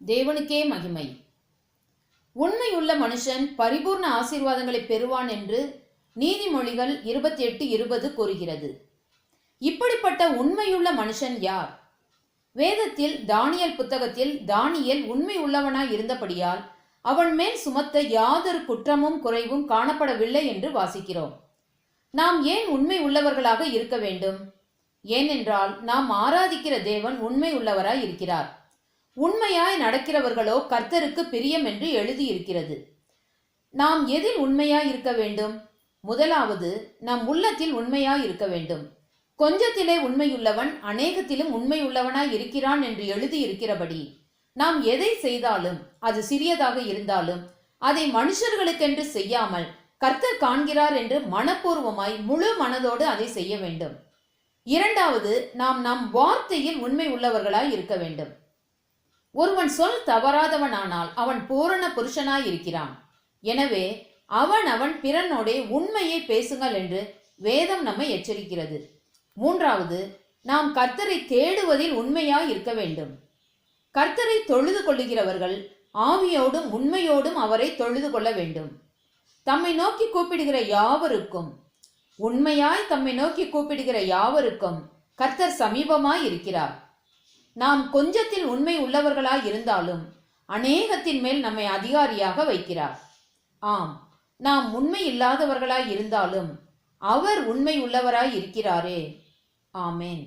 தேவனுக்கே மகிமை. உண்மையுள்ள மனுஷன் பரிபூர்ண ஆசீர்வாதங்களை பெறுவான் என்று நீதிமொழிகள் 28:20 கூறுகிறது. இப்படிப்பட்ட உண்மையுள்ள மனுஷன் யார்? வேதத்தில் தானியேல் புத்தகத்தில் தானியேல் உண்மை உள்ளவனாய் இருந்தபடியால் அவன் மேல் சுமத்த யாதொரு குற்றமும் குறைவும் காணப்படவில்லை என்று வாசிக்கிறோம். நாம் ஏன் உண்மை உள்ளவர்களாக இருக்க வேண்டும்? ஏனென்றால் நாம் ஆராதிக்கிற தேவன் உண்மை உள்ளவராய் இருக்கிறார். உண்மையாய் நடக்கிறவர்களோ கர்த்தருக்கு பிரியம் என்று எழுதியிருக்கிறது. நாம் எதில் உண்மையாய் இருக்க வேண்டும்? முதலாவது, நம் உள்ளத்தில் உண்மையாய் இருக்க வேண்டும். கொஞ்சத்திலே உண்மையுள்ளவன் அநேகத்திலும் உண்மையுள்ளவனாய் இருக்கிறான் என்று எழுதியிருக்கிறபடி நாம் எதை செய்தாலும், அது சிறியதாக இருந்தாலும், அதை மனுஷர்களுக்கென்று செய்யாமல் கர்த்தர் காண்கிறார் என்று மனப்பூர்வமாய் முழு மனதோடு அதை செய்ய வேண்டும். இரண்டாவது, நாம் நம் வார்த்தையில் உண்மை உள்ளவர்களாய் இருக்க வேண்டும். ஒருவன் சொல் தவறாதவனானால் அவன் பூரண புருஷனாய் இருக்கிறான். எனவே அவன் பிறனோடே உண்மையை பேசுங்கள் என்று வேதம் நம்மை எச்சரிக்கிறது. மூன்றாவது, நாம் கர்த்தரை தேடுவதில் உண்மையாய் இருக்க வேண்டும். கர்த்தரை தொழுது கொள்ளுகிறவர்கள் ஆவியோடும் உண்மையோடும் அவரை தொழுது கொள்ள வேண்டும். தம்மை நோக்கி கூப்பிடுகிற யாவருக்கும், உண்மையாய் தம்மை நோக்கி கூப்பிடுகிற யாவருக்கும் கர்த்தர் சமீபமாய் இருக்கிறார். நாம் கொஞ்சத்தில் உண்மை உள்ளவர்களாய் இருந்தாலும் அநேகத்தின் மேல் நம்மை அதிகாரியாக வைக்கிறார். ஆம், நாம் உண்மை இல்லாதவர்களாய் இருந்தாலும் அவர் உண்மை உள்ளவராய் இருக்கிறாரே. ஆமேன்.